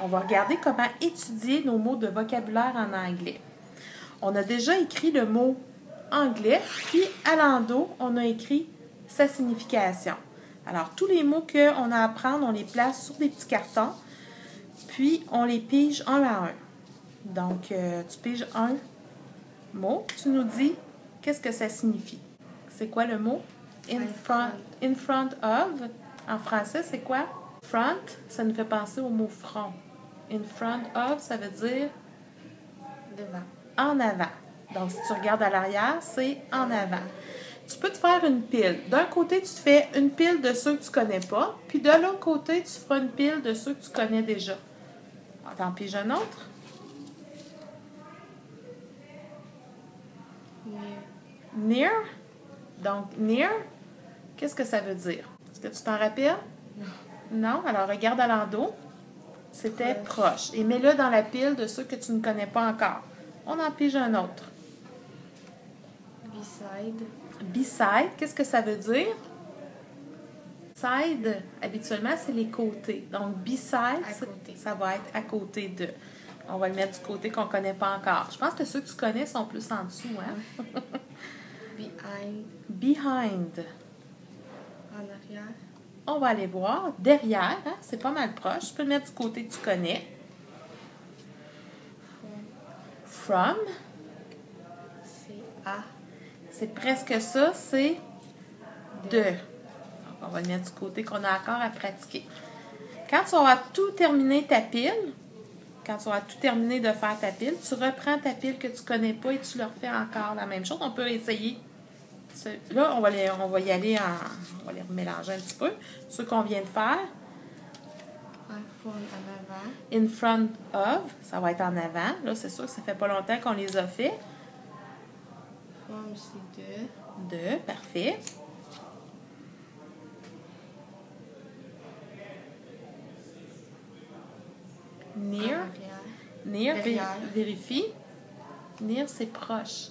On va regarder comment étudier nos mots de vocabulaire en anglais. On a déjà écrit le mot anglais, puis à l'endos, on a écrit sa signification. Alors, tous les mots qu'on a à apprendre, on les place sur des petits cartons, puis on les pige un à un. Donc, tu piges un mot, tu nous dis qu'est-ce que ça signifie. C'est quoi le mot? In front of. En français, c'est quoi? Front, ça nous fait penser au mot front. In front of, ça veut dire devant. En avant. Donc, si tu regardes à l'arrière, c'est en avant. Tu peux te faire une pile. D'un côté, tu te fais une pile de ceux que tu connais pas, puis de l'autre côté, tu feras une pile de ceux que tu connais déjà. T'en piges un autre? Near. Donc, near, qu'est-ce que ça veut dire? Est-ce que tu t'en rappelles? Non? Alors, regarde à l'endos. C'était proche. Et mets-le dans la pile de ceux que tu ne connais pas encore. On en pige un autre. Beside. Beside, qu'est-ce que ça veut dire? Side, habituellement, c'est les côtés. Donc, beside, ça va être à côté de. On va le mettre du côté qu'on ne connaît pas encore. Je pense que ceux que tu connais sont plus en dessous, hein? Behind. Behind. En arrière. On va aller voir. Derrière, hein? C'est pas mal proche. Tu peux le mettre du côté que tu connais. From. C'est à. C'est presque ça, c'est de. Donc, on va le mettre du côté qu'on a encore à pratiquer. Quand tu auras tout terminé ta pile, quand tu auras tout terminé de faire ta pile, tu reprends ta pile que tu ne connais pas et tu le refais encore la même chose. On peut essayer. Là, on va y aller on va les remélanger un petit peu. Ceux qu'on vient de faire. En avant. In front of, ça va être en avant. Là, c'est sûr que ça fait pas longtemps qu'on les a fait. From, c'est de. De, parfait. Near. Near, vérifie. Near, c'est proche.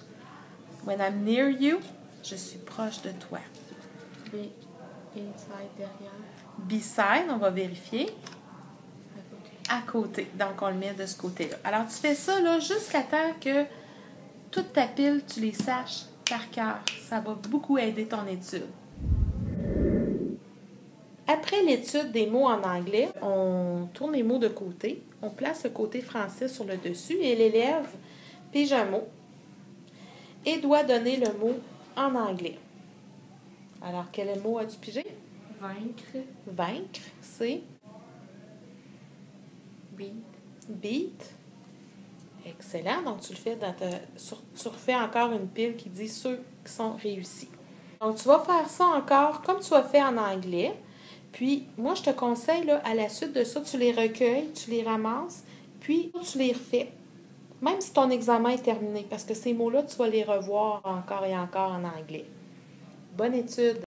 When I'm near you, je suis proche de toi. Inside, derrière. Beside, on va vérifier. À côté. Donc, on le met de ce côté-là. Alors, tu fais ça là jusqu'à temps que toute ta pile, tu les saches par cœur. Ça va beaucoup aider ton étude. Après l'étude des mots en anglais, on tourne les mots de côté. On place le côté français sur le dessus et l'élève pige un mot et doit donner le mot en anglais. Alors, quel mot as-tu pigé? Vaincre. Vaincre, c'est? Beat. Beat. Excellent. Donc, tu le fais tu refais encore une pile qui dit ceux qui sont réussis. Donc, tu vas faire ça encore comme tu as fait en anglais. Puis, moi, je te conseille, là, à la suite de ça, tu les recueilles, tu les ramasses, puis tu les refais. Même si ton examen est terminé, parce que ces mots-là, tu vas les revoir encore et encore en anglais. Bonne étude!